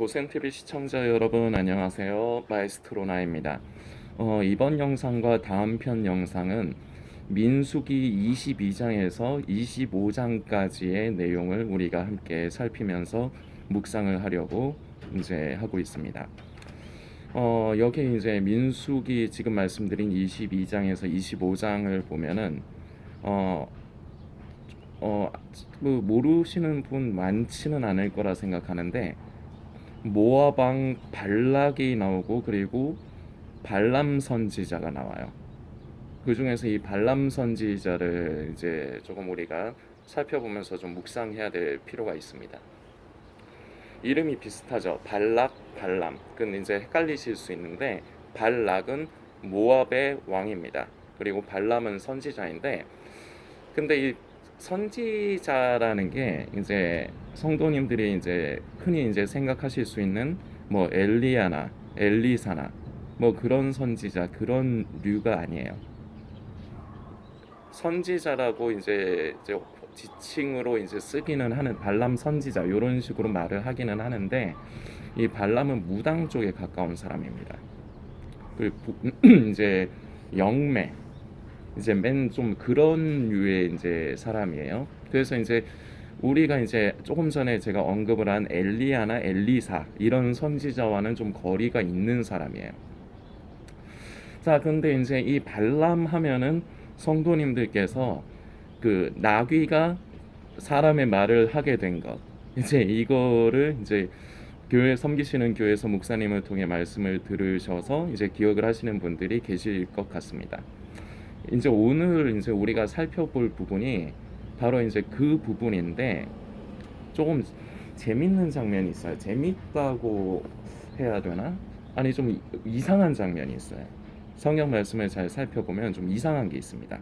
고센TV 시청자 여러분 안녕하세요. 마에스트로나입니다. 이번 영상과 다음 편 영상은 민수기 22장에서 25장까지의 내용을 우리가 함께 살피면서 묵상을 하려고 이제 하고 있습니다. 여기 이제 민수기 지금 말씀드린 22장에서 25장을 보면은 어, 어, 모르시는 분 많지는 않을 거라 생각하는데 모압 왕 발락이 나오고 그리고 발람 선지자가 나와요. 그 중에서 이 발람 선지자를 이제 조금 우리가 살펴보면서 좀 묵상해야 될 필요가 있습니다. 이름이 비슷하죠. 발락, 발람. 그건 이제 헷갈리실 수 있는데 발락은 모압의 왕입니다. 그리고 발람은 선지자인데 근데 이 선지자라는 게 이제 성도님들이 이제 흔히 이제 생각하실 수 있는 뭐 엘리야나 엘리사나 뭐 그런 선지자 그런 류가 아니에요. 선지자라고 이제 지칭으로 이제 쓰기는 하는 발람 선지자 이런 식으로 말을 하기는 하는데 이 발람은 무당 쪽에 가까운 사람입니다. 그 이제 영매 이제 맨 좀 그런 류의 이제 사람이에요. 그래서 이제 우리가 이제 조금 전에 제가 언급을 한 엘리야나 엘리사 이런 선지자와는 좀 거리가 있는 사람이에요. 자, 근데 이제 이 발람 하면은 성도님들께서 그 나귀가 사람의 말을 하게 된 것, 이제 이거를 이제 교회 섬기시는 교회에서 목사님을 통해 말씀을 들으셔서 이제 기억을 하시는 분들이 계실 것 같습니다. 이제 오늘 이제 우리가 살펴볼 부분이 바로 이제 그 부분인데 조금 재밌는 장면이 있어요. 재밌다고 해야 되나? 아니 좀 이상한 장면이 있어요. 성경 말씀을 잘 살펴보면 좀 이상한 게 있습니다.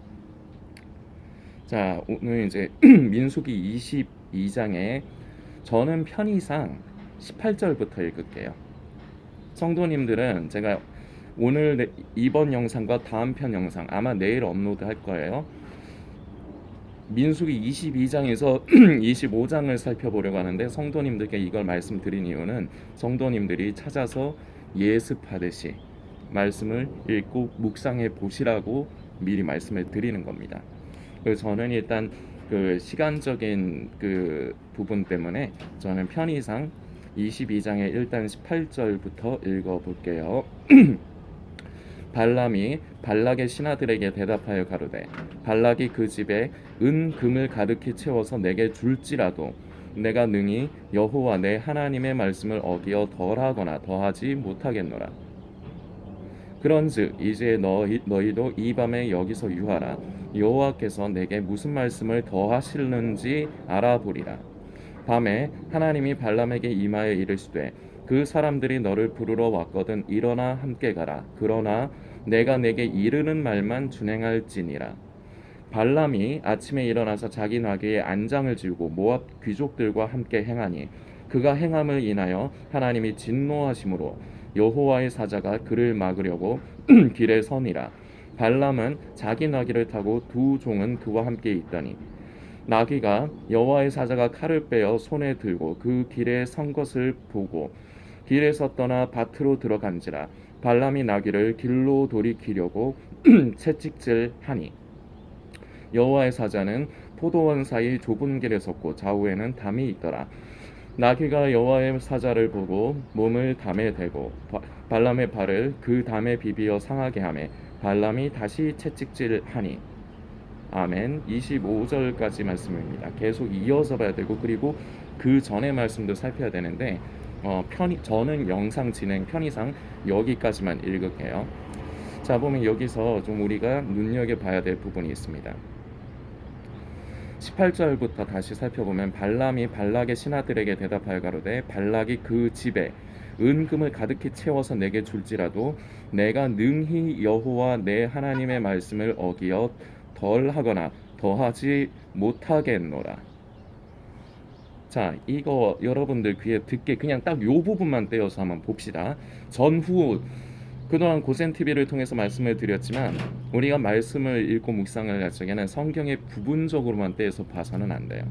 자, 오늘 이제 민수기 22장에 저는 편의상 18절부터 읽을게요. 성도님들은 제가 오늘 이번 영상과 다음 편 영상 아마 내일 업로드 할 거예요. 민수기 22장에서 25장을 살펴보려고 하는데 성도님들께 이걸 말씀드린 이유는 성도님들이 찾아서 예습하듯이 말씀을 읽고 묵상해 보시라고 미리 말씀을 드리는 겁니다. 그래서 저는 일단 그 시간적인 그 부분 때문에 저는 편의상 22장의 일단 18절부터 읽어 볼게요. 발람이 발락의 신하들에게 대답하여 가로되 발락이 그 집에 금을 가득히 채워서 내게 줄지라도 내가 능히 여호와 내 하나님의 말씀을 어기어 덜하거나 더하지 못하겠노라. 그런즉 이제 너희도 이 밤에 여기서 유하라. 여호와께서 내게 무슨 말씀을 더하실는지 알아보리라. 밤에 하나님이 발람에게 임하여 이르시되 그 사람들이 너를 부르러 왔거든 일어나 함께 가라. 그러나 내가 내게 이르는 말만 준행할지니라. 발람이 아침에 일어나서 자기 나귀에 안장을 지우고 모압 귀족들과 함께 행하니 그가 행함을 인하여 하나님이 진노하심으로 여호와의 사자가 그를 막으려고 길에 서니라. 발람은 자기 나귀를 타고 두 종은 그와 함께 있더니 나귀가 여호와의 사자가 칼을 빼어 손에 들고 그 길에 선 것을 보고 길에서 떠나 밭으로 들어간지라. 발람이 나귀를 길로 돌이키려고 채찍질하니 여호와의 사자는 포도원 사이 좁은 길에 섰고 좌우에는 담이 있더라. 나귀가 여호와의 사자를 보고 몸을 담에 대고 발람의 발을 그 담에 비비어 상하게 하매 발람이 다시 채찍질하니. 아멘. 25절까지 말씀입니다. 계속 이어서 봐야 되고 그리고 그 전의 말씀도 살펴야 되는데 저는 영상 진행 편의상 여기까지만 읽을게요. 자, 보면 여기서 좀 우리가 눈여겨봐야 될 부분이 있습니다. 18절부터 다시 살펴보면 발람이 발락의 신하들에게 대답하여 가로되 발락이 그 집에 은금을 가득히 채워서 내게 줄지라도 내가 능히 여호와 내 하나님의 말씀을 어기어 덜하거나 더하지 못하겠노라. 자, 이거 여러분들 귀에 듣게 그냥 딱 요 부분만 떼어서 한번 봅시다. 전후 그동안 고센TV를 통해서 말씀을 드렸지만 우리가 말씀을 읽고 묵상을 할 적에는 성경의 부분적으로만 떼서 봐서는 안 돼요.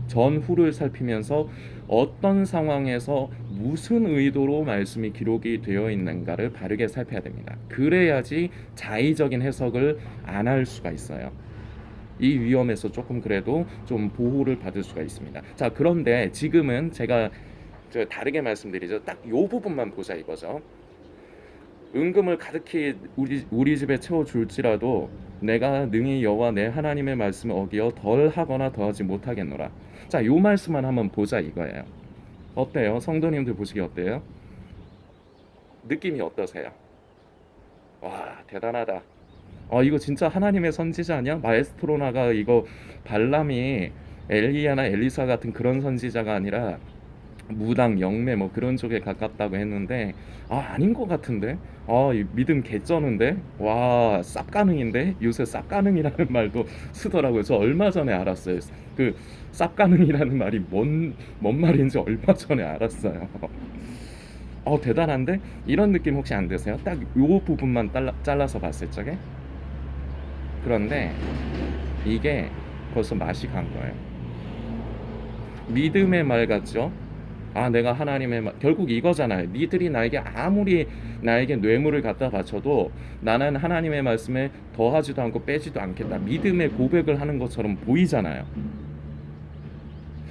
전후를 살피면서 어떤 상황에서 무슨 의도로 말씀이 기록이 되어 있는가를 바르게 살펴야 됩니다. 그래야지 자의적인 해석을 안 할 수가 있어요. 이 위험에서 조금 그래도 좀 보호를 받을 수가 있습니다. 자, 그런데 지금은 제가 다르게 말씀드리죠. 딱 요 부분만 보자 이거죠. 은금을 가득히 우리 집에 채워 줄지라도 내가 능히 여호와 내 하나님의 말씀을 어기어 덜하거나 더하지 못하겠노라. 자, 요 말씀만 한번 보자 이거예요. 어때요? 성도님들 보시기 어때요? 느낌이 어떠세요? 와, 대단하다. 이거 진짜 하나님의 선지자 아니야? 마에스트로나가 이거 발람이 엘리야나 엘리사 같은 그런 선지자가 아니라 무당 영매 뭐 그런 쪽에 가깝다고 했는데 아닌 것 같은데 이 믿음 개쩌는데 와 쌉가능인데 요새 쌉가능이라는 말도 쓰더라고요. 저 얼마 전에 알았어요. 그 쌉가능이라는 말이 뭔 말인지 얼마 전에 알았어요. 대단한데 이런 느낌 혹시 안 드세요? 딱 요 부분만 잘라서 봤을 적에. 그런데 이게 벌써 맛이 간 거예요. 믿음의 말 같죠? 내가 하나님의 말, 결국 이거잖아요. 니들이 나에게 아무리 나에게 뇌물을 갖다 바쳐도 나는 하나님의 말씀에 더하지도 않고 빼지도 않겠다. 믿음의 고백을 하는 것처럼 보이잖아요.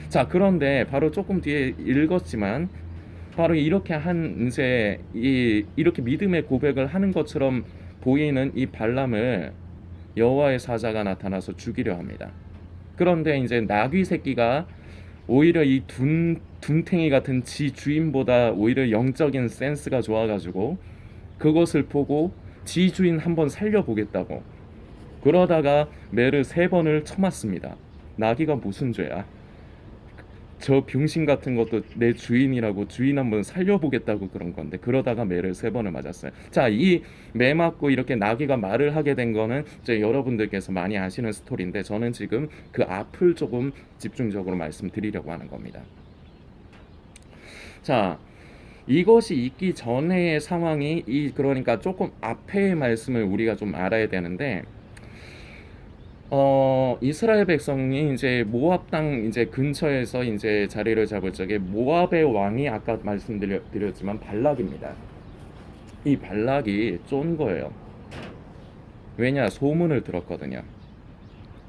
자, 그런데 바로 조금 뒤에 읽었지만 바로 이렇게 이제 이렇게 믿음의 고백을 하는 것처럼 보이는 이 발람을 여호와의 사자가 나타나서 죽이려 합니다. 그런데 이제 나귀 새끼가 오히려 이 둔탱이 같은 지 주인보다 오히려 영적인 센스가 좋아가지고 그것을 보고 지 주인 한번 살려보겠다고 그러다가 매를 3번을 쳐맞습니다. 나귀가 무슨 죄야? 저 병신 같은 것도 내 주인이라고 주인 한번 살려보겠다고 그런 건데 그러다가 매를 3번을 맞았어요. 자, 이 매 맞고 이렇게 나귀가 말을 하게 된 거는 이제 여러분들께서 많이 아시는 스토리인데 저는 지금 그 앞을 조금 집중적으로 말씀드리려고 하는 겁니다. 자, 이것이 있기 전의 상황이 그러니까 조금 앞의 말씀을 우리가 좀 알아야 되는데 이스라엘 백성이 이제 모압 땅 이제 근처에서 이제 자리를 잡을 적에 모압의 왕이 아까 말씀드렸지만 발락입니다. 이 발락이 쫀 거예요. 왜냐? 소문을 들었거든요.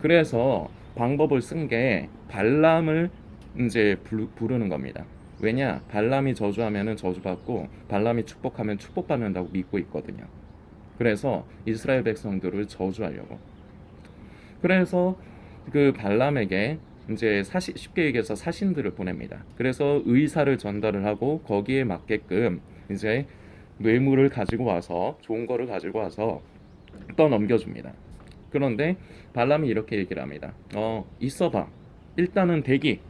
그래서 방법을 쓴 게 발람을 이제 부르는 겁니다. 왜냐? 발람이 저주하면은 저주받고 발람이 축복하면 축복받는다고 믿고 있거든요. 그래서 이스라엘 백성들을 저주하려고. 그래서 그 발람에게 이제 쉽게 얘기해서 사신들을 보냅니다. 그래서 의사를 전달을 하고 거기에 맞게끔 이제 뇌물을 가지고 와서 좋은 거를 가지고 와서 떠넘겨줍니다. 그런데 발람이 이렇게 얘기를 합니다. 있어봐. 일단은 대기.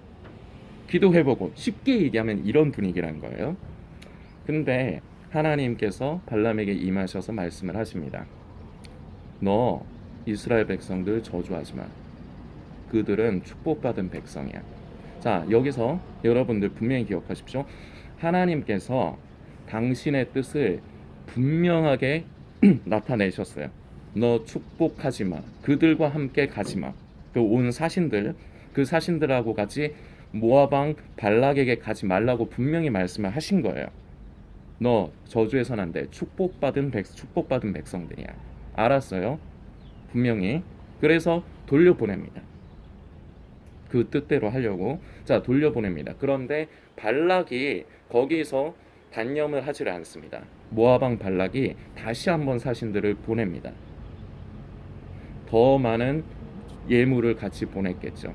기도해보고 쉽게 얘기하면 이런 분위기란 거예요. 근데 하나님께서 발람에게 임하셔서 말씀을 하십니다. 너 이스라엘 백성들 저주하지 마. 그들은 축복받은 백성이야. 자, 여기서 여러분들 분명히 기억하십시오. 하나님께서 당신의 뜻을 분명하게 나타내셨어요. 너 축복하지 마. 그들과 함께 가지 마. 그 온 사신들, 그 사신들하고 같이 모압 왕 발락에게 가지 말라고 분명히 말씀을 하신 거예요. 너 저주해서는 안 돼. 축복받은 백성들이야. 알았어요? 분명히. 그래서 돌려보냅니다. 그 뜻대로 하려고. 자, 돌려보냅니다. 그런데 발락이 거기서 단념을 하지 않습니다. 모압 왕 발락이 다시 한번 사신들을 보냅니다. 더 많은 예물을 같이 보냈겠죠.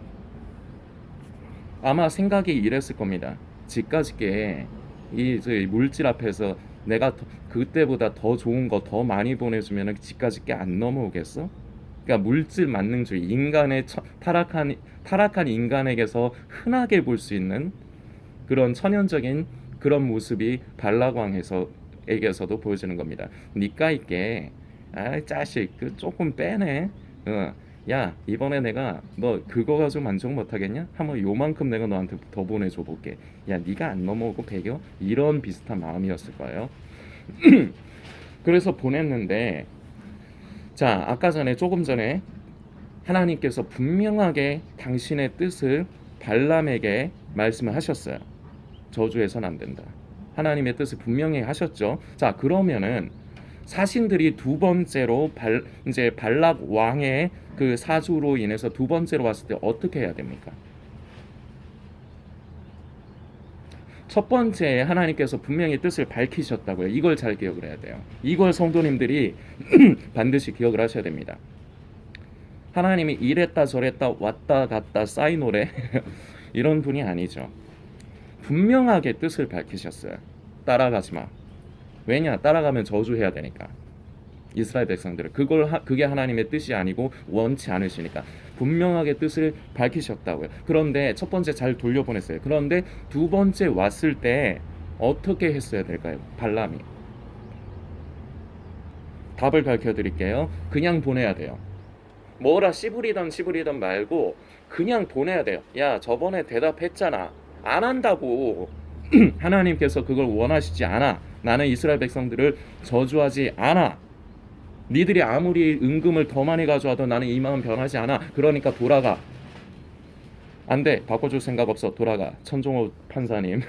아마 생각이 이랬을 겁니다. 집까짓게 이 물질 앞에서 내가 그때보다 더 좋은 거 더 많이 보내주면 집까짓게 안 넘어오겠어? 그러니까 물질 만능주의, 인간의 타락한 인간에게서 흔하게 볼 수 있는 그런 천연적인 그런 모습이 발락왕에게서도 보여지는 겁니다. 니까 있게 자식 그 조금 빼네. 야, 이번에 내가 너 그거 가지고 만족 못하겠냐? 한번 요만큼 내가 너한테 더 보내줘 볼게. 야, 니가 안 넘어오고 배겨? 이런 비슷한 마음이었을 거예요. 그래서 보냈는데, 자, 아까 전에 조금 전에 하나님께서 분명하게 당신의 뜻을 발람에게 말씀을 하셨어요. 저주해서는 안 된다. 하나님의 뜻을 분명히 하셨죠. 자, 그러면은 사신들이 두 번째로 이제 발락 왕의 그 사주로 인해서 두 번째로 왔을 때 어떻게 해야 됩니까? 첫 번째 하나님께서 분명히 뜻을 밝히셨다고요. 이걸 잘 기억을 해야 돼요. 이걸 성도님들이 반드시 기억을 하셔야 됩니다. 하나님이 이랬다 저랬다 왔다 갔다 싸이노래 이런 분이 아니죠. 분명하게 뜻을 밝히셨어요. 따라가지 마. 왜냐? 따라가면 저주해야 되니까. 이스라엘 백성들을 그게 하나님의 뜻이 아니고 원치 않으시니까 분명하게 뜻을 밝히셨다고요. 그런데 첫 번째 잘 돌려보냈어요. 그런데 두 번째 왔을 때 어떻게 했어야 될까요? 발람이 답을 밝혀드릴게요. 그냥 보내야 돼요. 뭐라 씨부리던 말고 그냥 보내야 돼요. 야, 저번에 대답했잖아. 안 한다고. 하나님께서 그걸 원하시지 않아. 나는 이스라엘 백성들을 저주하지 않아. 니들이 아무리 은금을 더 많이 가져와도 나는 이 마음 변하지 않아. 그러니까 돌아가. 안 돼. 바꿔줄 생각 없어. 돌아가. 천종호 판사님.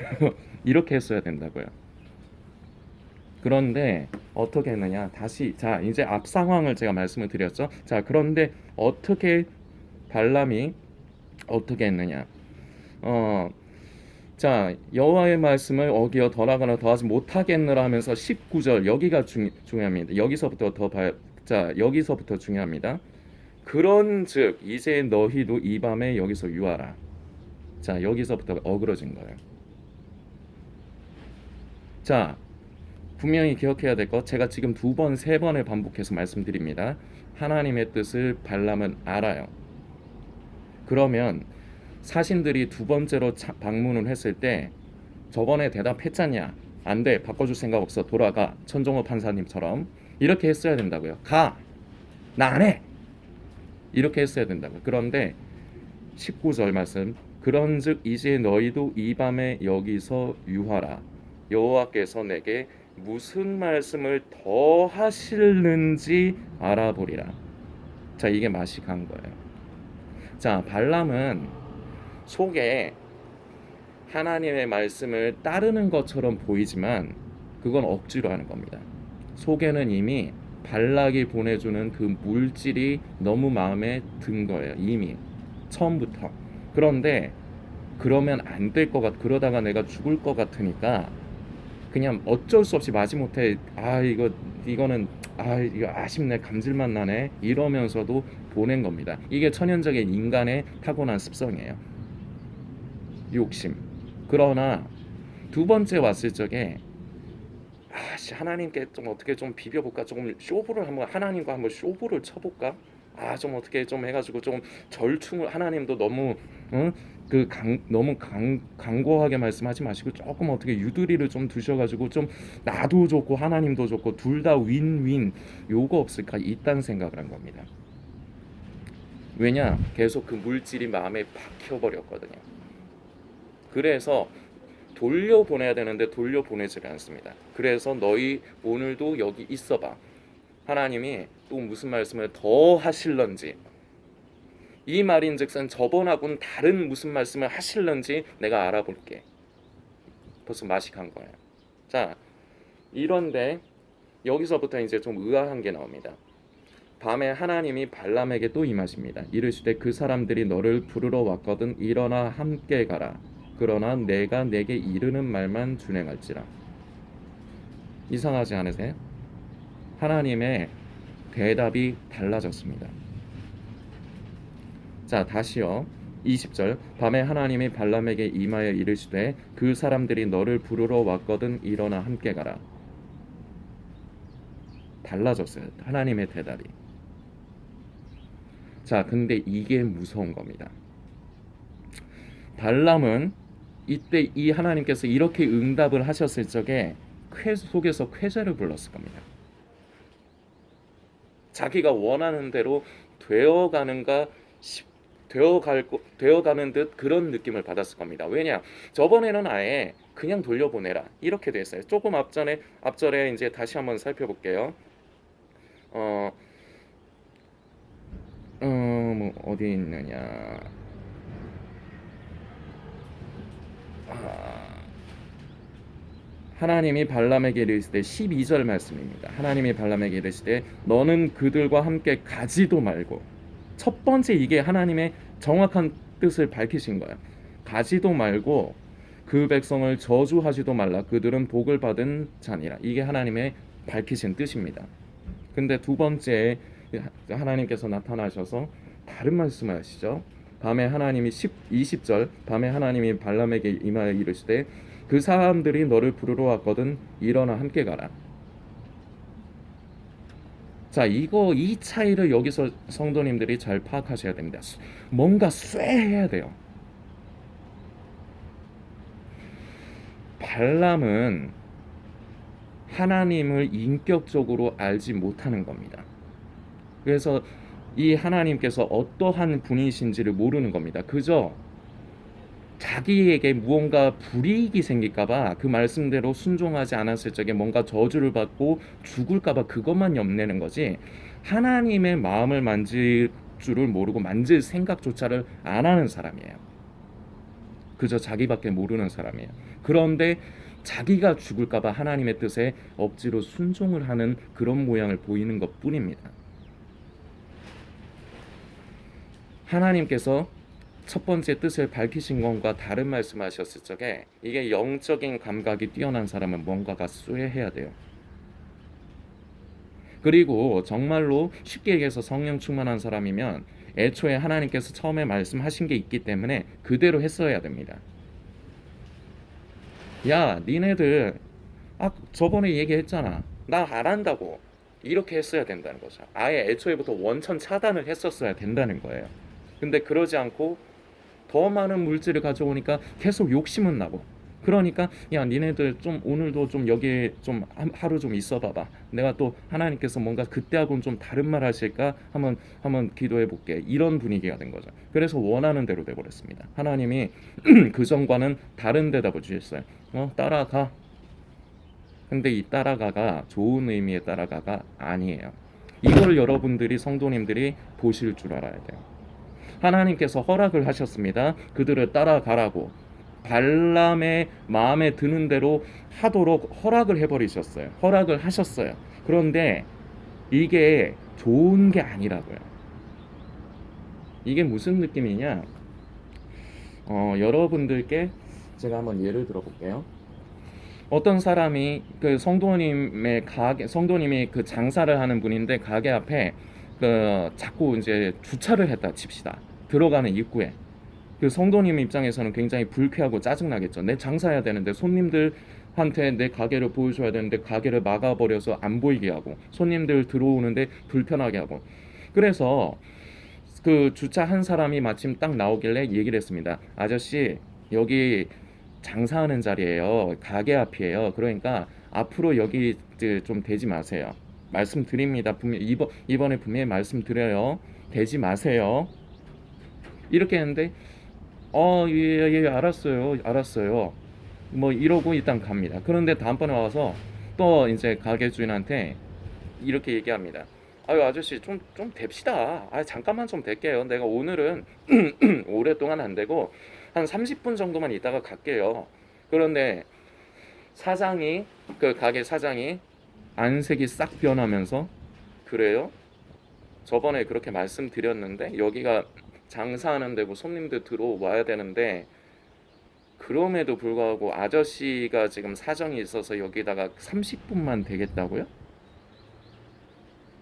이렇게 했어야 된다고요. 그런데 어떻게 했느냐? 다시 자, 이제 앞 상황을 제가 말씀을 드렸죠. 자, 그런데 어떻게 발람이 어떻게 했느냐? 어, 자, 여호와의 말씀을 어기어 더하거나 더하지 못하겠느라 하면서 19절 여기가 중요합니다. 여기서부터 더 봐요. 자, 여기서부터 중요합니다. 그런즉 이제 너희도 이 밤에 여기서 유하라. 자, 여기서부터 어그러진 거예요. 자, 분명히 기억해야 될 것, 제가 지금 두 번, 세 번을 반복해서 말씀드립니다. 하나님의 뜻을 발람은 알아요. 그러면 사신들이 두 번째로 방문을 했을 때 저번에 대답했잖냐? 안 돼. 바꿔줄 생각 없어. 돌아가. 천종호 판사님처럼 이렇게 했어야 된다고요. 가. 나 안 해. 이렇게 했어야 된다고요. 그런데 19절 말씀, 그런즉 이제 너희도 이 밤에 여기서 유하라. 여호와께서 내게 무슨 말씀을 더 하실는지 알아보리라. 자, 이게 맛이 간 거예요. 자, 발람은 속에 하나님의 말씀을 따르는 것처럼 보이지만 그건 억지로 하는 겁니다. 속에는 이미 발락이 보내주는 그 물질이 너무 마음에 든 거예요. 이미 처음부터. 그런데 그러면 안 될 것 그러다가 내가 죽을 것 같으니까 그냥 어쩔 수 없이 마지못해 이거는 이거 아쉽네, 감질만 나네 이러면서도 보낸 겁니다. 이게 천연적인 인간의 타고난 습성이에요. 욕심. 그러나 두 번째 왔을 적에 하나님께 좀 어떻게 좀 비벼볼까, 조금 쇼부를 한번 하나님과 한번 쇼부를 쳐볼까, 좀 어떻게 좀 해가지고 좀 절충을, 하나님도 너무 너무 강고하게 말씀하지 마시고 조금 어떻게 유두리를 좀 두셔가지고 좀 나도 좋고 하나님도 좋고 둘 다 윈윈 요거 없을까, 이딴 생각을 한 겁니다. 왜냐, 계속 그 물질이 마음에 박혀버렸거든요. 그래서 돌려보내야 되는데 돌려보내지를 않습니다. 그래서 너희 오늘도 여기 있어봐. 하나님이 또 무슨 말씀을 더 하실런지, 이 말인즉슨 저번하고는 다른 무슨 말씀을 하실런지 내가 알아볼게. 벌써 맛이 간 거예요. 자, 이런데 여기서부터 이제 좀 의아한 게 나옵니다. 밤에 하나님이 발람에게 또 임하십니다. 이르시되 그 사람들이 너를 부르러 왔거든 일어나 함께 가라. 그러나 내가 내게 이르는 말만 준행할지라. 이상하지 않으세요? 하나님의 대답이 달라졌습니다. 자, 다시요. 20절, 밤에 하나님이 발람에게 임하여 이르시되 그 사람들이 너를 부르러 왔거든 일어나 함께 가라. 달라졌어요. 하나님의 대답이. 자, 근데 이게 무서운 겁니다. 발람은 이때 이 하나님께서 이렇게 응답을 하셨을 적에 속에서 쾌재를 불렀을 겁니다. 자기가 원하는 대로 되어가는 듯 그런 느낌을 받았을 겁니다. 왜냐? 저번에는 아예 그냥 돌려보내라 이렇게 돼 있어요. 조금 앞절에 이제 다시 한번 살펴볼게요. 뭐 어디 있느냐? 하나님이 발람에게 이르시되 12절 말씀입니다. 하나님이 발람에게 이르시되 너는 그들과 함께 가지도 말고, 첫 번째 이게 하나님의 정확한 뜻을 밝히신 거예요. 가지도 말고 그 백성을 저주하지도 말라. 그들은 복을 받은 자니라. 이게 하나님의 밝히신 뜻입니다. 근데 두 번째 하나님께서 나타나셔서 다른 말씀을 하시죠. 밤에 하나님이 20절 밤에 하나님이 발람에게 임하여 이르시되 그 사람들이 너를 부르러 왔거든 일어나 함께 가라. 자, 이 차이를 여기서 성도님들이 잘 파악하셔야 됩니다. 뭔가 쇠해야 돼요. 발람은 하나님을 인격적으로 알지 못하는 겁니다. 그래서 이 하나님께서 어떠한 분이신지를 모르는 겁니다. 그저 자기에게 무언가 불이익이 생길까봐 그 말씀대로 순종하지 않았을 적에 뭔가 저주를 받고 죽을까봐 그것만 염내는 거지, 하나님의 마음을 만질 줄을 모르고 만질 생각조차를 안 하는 사람이에요. 그저 자기밖에 모르는 사람이에요. 그런데 자기가 죽을까봐 하나님의 뜻에 억지로 순종을 하는 그런 모양을 보이는 것 뿐입니다. 하나님께서 첫 번째 뜻을 밝히신 것과 다른 말씀하셨을 적에 이게 영적인 감각이 뛰어난 사람은 뭔가가 쇠해야 돼요. 그리고 정말로 쉽게 얘기해서 성령 충만한 사람이면 애초에 하나님께서 처음에 말씀하신 게 있기 때문에 그대로 했어야 됩니다. 야, 니네들 저번에 얘기했잖아. 나 안 한다고. 이렇게 했어야 된다는 거죠. 아예 애초에부터 원천 차단을 했었어야 된다는 거예요. 근데 그러지 않고 더 많은 물질을 가져오니까 계속 욕심은 나고, 그러니까 야, 니네들 좀 오늘도 좀 여기에 좀 하루 좀 있어 봐봐. 내가 또 하나님께서 뭔가 그때하고는 좀 다른 말 하실까 한번 기도해 볼게. 이런 분위기가 된 거죠. 그래서 원하는 대로 돼 버렸습니다. 하나님이 그 전과는 다른 대답을 주셨어요. 따라가. 근데 이 따라가가 좋은 의미의 따라가가 아니에요. 이걸 여러분들이 성도님들이 보실 줄 알아야 돼요. 하나님께서 허락을 하셨습니다. 그들을 따라가라고. 발람의 마음에 드는 대로 하도록 허락을 해버리셨어요. 허락을 하셨어요. 그런데 이게 좋은 게 아니라고요. 이게 무슨 느낌이냐? 여러분들께 제가 한번 예를 들어볼게요. 어떤 사람이 그 성도님이 그 장사를 하는 분인데 가게 앞에 그 자꾸 이제 주차를 했다 칩시다. 들어가는 입구에. 그 성도님 입장에서는 굉장히 불쾌하고 짜증나겠죠. 내 장사해야 되는데 손님들한테 내 가게를 보여줘야 되는데 가게를 막아버려서 안 보이게 하고 손님들 들어오는데 불편하게 하고. 그래서 그 주차한 사람이 마침 딱 나오길래 얘기를 했습니다. 아저씨, 여기 장사하는 자리예요. 가게 앞이에요. 그러니까 앞으로 여기 좀 대지 마세요. 말씀드립니다. 이번에 분명히 말씀드려요. 대지 마세요. 이렇게 했는데 예, 알았어요. 뭐 이러고 일단 갑니다. 그런데 다음번에 와서 또 이제 가게 주인한테 이렇게 얘기합니다. 아유, 아저씨 좀 뎁시다. 잠깐만 좀 댈게요. 내가 오늘은 오랫동안 안 되고 한 30분 정도만 있다가 갈게요. 그런데 그 가게 사장이 안색이 싹 변하면서, 그래요? 저번에 그렇게 말씀드렸는데 여기가 장사하는 데고 손님들 들어와야 되는데 그럼에도 불구하고 아저씨가 지금 사정이 있어서 여기다가 30분만 되겠다고요?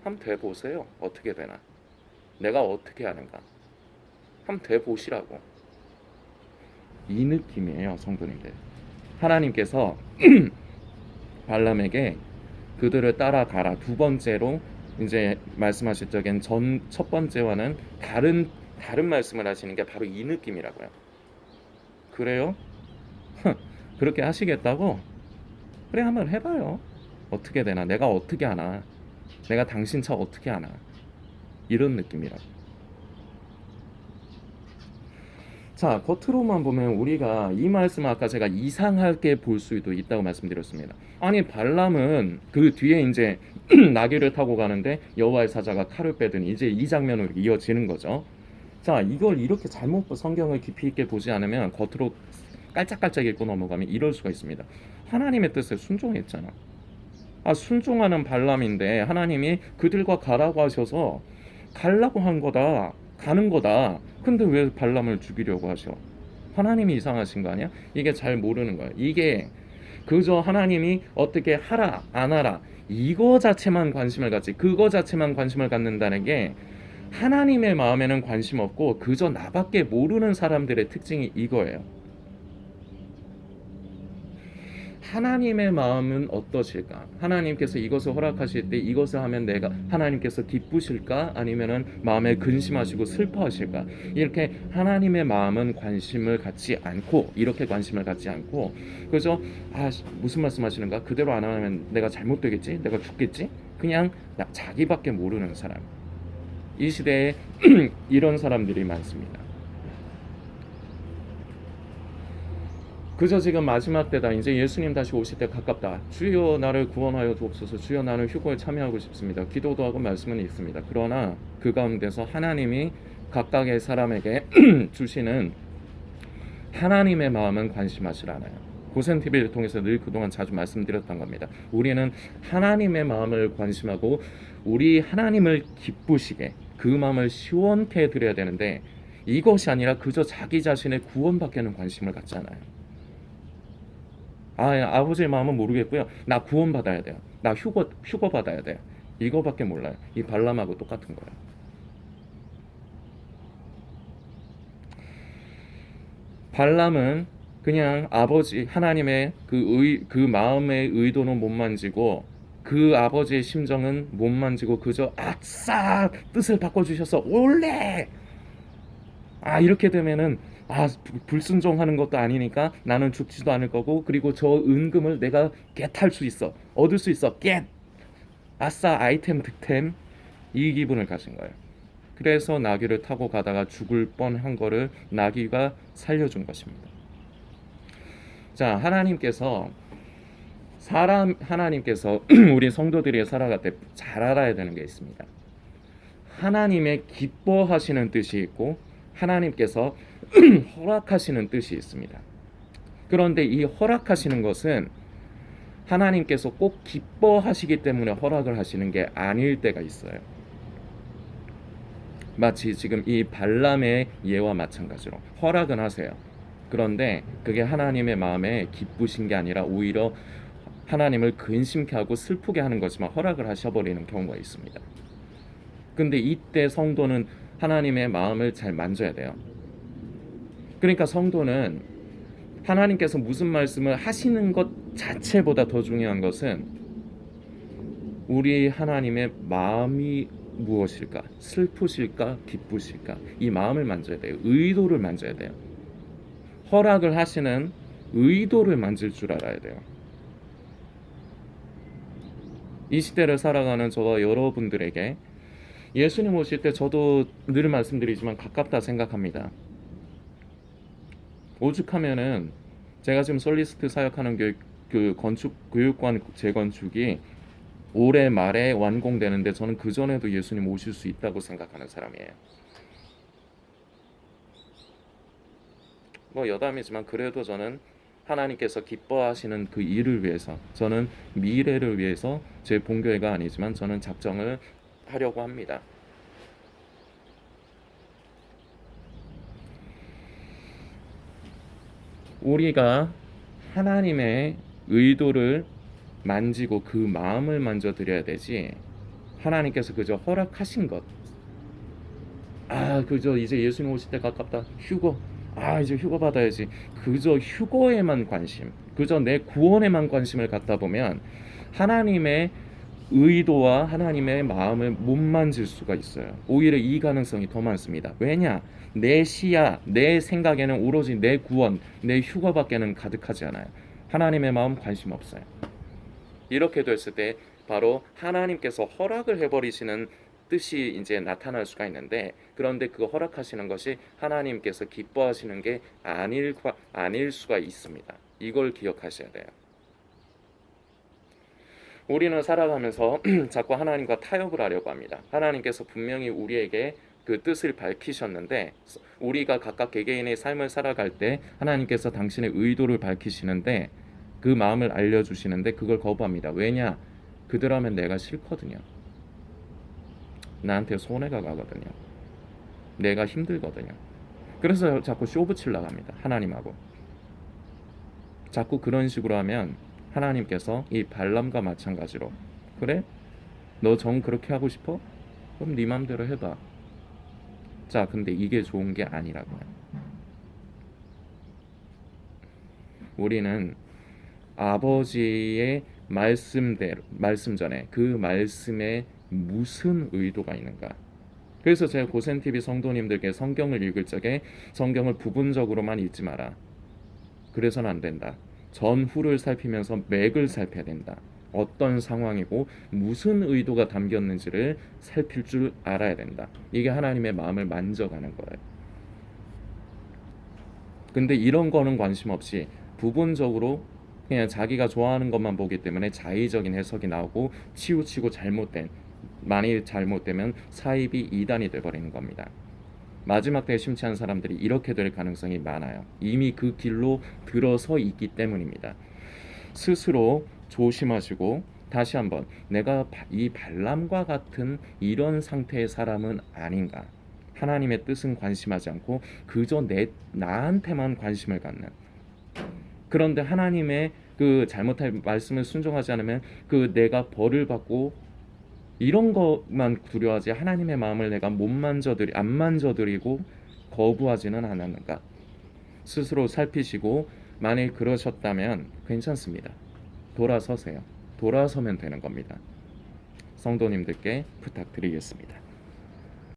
한번 돼보세요. 어떻게 되나? 내가 어떻게 하는가? 한번 돼보시라고. 이 느낌이에요, 성도님들. 하나님께서 발람에게 그들을 따라가라. 두 번째로 이제 말씀하실 적엔 첫 번째와는 다른 말씀을 하시는 게 바로 이 느낌이라고요. 그래요? 그렇게 하시겠다고? 그래, 한번 해봐요. 어떻게 되나? 내가 어떻게 하나? 내가 당신 차 어떻게 하나? 이런 느낌이라고. 자, 겉으로만 보면 우리가 이 말씀을 아까 제가 이상하게 볼 수도 있다고 말씀드렸습니다. 아니, 발람은 그 뒤에 이제 나귀를 타고 가는데 여호와의 사자가 칼을 빼더니 이제 이 장면으로 이어지는 거죠. 자, 이걸 이렇게 잘못 성경을 깊이 있게 보지 않으면 겉으로 깔짝깔짝 읽고 넘어가면 이럴 수가 있습니다. 하나님의 뜻에 순종했잖아. 순종하는 발람인데 하나님이 그들과 가라고 하셔서 가려고 한 거다. 가는 거다. 근데 왜 발람을 죽이려고 하셔? 하나님이 이상하신 거 아니야? 이게 잘 모르는 거야. 이게 그저 하나님이 어떻게 하라 안 하라 이거 자체만 관심을 갖지, 그거 자체만 관심을 갖는다는 게 하나님의 마음에는 관심 없고 그저 나밖에 모르는 사람들의 특징이 이거예요. 하나님의 마음은 어떠실까? 하나님께서 이것을 허락하실 때 이것을 하면 내가 하나님께서 기쁘실까? 아니면은 마음에 근심하시고 슬퍼하실까? 이렇게 하나님의 마음은 관심을 갖지 않고, 이렇게 관심을 갖지 않고 그저 무슨 말씀하시는가? 그대로 안 하면 내가 잘못되겠지? 내가 죽겠지? 그냥 자기밖에 모르는 사람. 이 시대에 이런 사람들이 많습니다. 그저 지금 마지막 때다. 이제 예수님 다시 오실 때 가깝다. 주여 나를 구원하여 주옵소서. 주여 나는 휴거에 참여하고 싶습니다. 기도도 하고 말씀은 있습니다. 그러나 그 가운데서 하나님이 각각의 사람에게 주시는 하나님의 마음은 관심하지 않아요. 고센TV를 통해서 늘 그동안 자주 말씀드렸던 겁니다. 우리는 하나님의 마음을 관심하고 우리 하나님을 기쁘시게 그 마음을 시원케 해드려야 되는데 이것이 아니라 그저 자기 자신의 구원밖에는 관심을 갖지 않아요. 아버지의 마음은 모르겠고요. 나 구원 받아야 돼요. 나 휴거 받아야 돼요. 이거밖에 몰라요. 이 발람하고 똑같은 거예요. 발람은 그냥 아버지 하나님의 그 마음의 의도는 못 만지고 그 아버지의 심정은 못 만지고 그저 아싸 뜻을 바꿔주셔서 올래 이렇게 되면은 불순종하는 것도 아니니까 나는 죽지도 않을 거고 그리고 저 은금을 내가 겟할 수 있어 얻을 수 있어 겟 아싸 아이템 득템 이 기분을 가진 거예요. 그래서 나귀를 타고 가다가 죽을 뻔한 거를 나귀가 살려준 것입니다. 자, 하나님께서 우리 성도들이 살아갈 때 잘 알아야 되는 게 있습니다. 하나님의 기뻐하시는 뜻이 있고 하나님께서 허락하시는 뜻이 있습니다. 그런데 이 허락하시는 것은 하나님께서 꼭 기뻐하시기 때문에 허락을 하시는 게 아닐 때가 있어요. 마치 지금 이 발람의 예와 마찬가지로 허락은 하세요. 그런데 그게 하나님의 마음에 기쁘신 게 아니라 오히려 하나님을 근심케 하고 슬프게 하는 거지만 허락을 하셔버리는 경우가 있습니다. 근데 이때 성도는 하나님의 마음을 잘 만져야 돼요. 그러니까 성도는 하나님께서 무슨 말씀을 하시는 것 자체보다 더 중요한 것은 우리 하나님의 마음이 무엇일까? 슬프실까? 기쁘실까? 이 마음을 만져야 돼요. 의도를 만져야 돼요. 허락을 하시는 의도를 만질 줄 알아야 돼요. 이 시대를 살아가는 저와 여러분들에게 예수님 오실 때 저도 늘 말씀드리지만 가깝다 생각합니다. 오죽하면은 제가 지금 솔리스트 사역하는 그 건축 교육관 재건축이 올해 말에 완공되는데 저는 그 전에도 예수님 오실 수 있다고 생각하는 사람이에요. 여담이지만 그래도 저는 하나님께서 기뻐하시는 그 일을 위해서 저는 미래를 위해서 제 본교회가 아니지만 저는 작정을 하려고 합니다. 우리가 하나님의 의도를 만지고 그 마음을 만져 드려야 되지 하나님께서 그저 허락하신 것 그저 이제 예수님 오실 때 가깝다 휴거 이제 휴거 받아야지 그저 휴거에만 관심 그저 내 구원에만 관심을 갖다 보면 하나님의 의도와 하나님의 마음을 못 만질 수가 있어요. 오히려 이 가능성이 더 많습니다. 왜냐? 내 시야, 내 생각에는 오로지 내 구원, 내 휴거밖에는 가득하지 않아요. 하나님의 마음 관심 없어요. 이렇게 됐을 때 바로 하나님께서 허락을 해버리시는 뜻이 이제 나타날 수가 있는데 그런데 그 허락하시는 것이 하나님께서 기뻐하시는 게 아닐 수가 있습니다. 이걸 기억하셔야 돼요. 우리는 살아가면서 자꾸 하나님과 타협을 하려고 합니다. 하나님께서 분명히 우리에게 그 뜻을 밝히셨는데 우리가 각각 개개인의 삶을 살아갈 때 하나님께서 당신의 의도를 밝히시는데 그 마음을 알려주시는데 그걸 거부합니다. 왜냐? 그대로 하면 내가 싫거든요. 나한테 손해가 가거든요. 내가 힘들거든요. 그래서 자꾸 쇼 붙이려고 합니다. 하나님하고. 자꾸 그런 식으로 하면 하나님께서 이 발람과 마찬가지로 그래? 너 정 그렇게 하고 싶어? 그럼 네 맘대로 해봐. 자, 근데 이게 좋은 게 아니라고요. 우리는 아버지의 말씀대로 말씀 전에 그 말씀에 무슨 의도가 있는가? 그래서 제가 고센TV 성도님들께 성경을 읽을 적에 성경을 부분적으로만 읽지 마라. 그래서는 안 된다. 전후를 살피면서 맥을 살펴야 된다. 어떤 상황이고 무슨 의도가 담겼는지를 살필 줄 알아야 된다. 이게 하나님의 마음을 만져가는 거예요. 근데 이런 거는 관심 없이 부분적으로 그냥 자기가 좋아하는 것만 보기 때문에 자의적인 해석이 나오고 치우치고 잘못된, 많이 잘못되면 사입이 이단이 돼버리는 겁니다. 마지막 때에 심취한 사람들이 이렇게 될 가능성이 많아요. 이미 그 길로 들어서 있기 때문입니다. 스스로 조심하시고 다시 한번 내가 이 발람과 같은 이런 상태의 사람은 아닌가. 하나님의 뜻은 관심하지 않고 그저 나한테만 관심을 갖는. 그런데 하나님의 그 잘못할 말씀을 순종하지 않으면 그 내가 벌을 받고 이런 것만 두려워하지 하나님의 마음을 내가 안 만져드리고 거부하지는 않았는가. 스스로 살피시고 만일 그러셨다면 괜찮습니다. 돌아서세요. 돌아서면 되는 겁니다. 성도님들께 부탁드리겠습니다.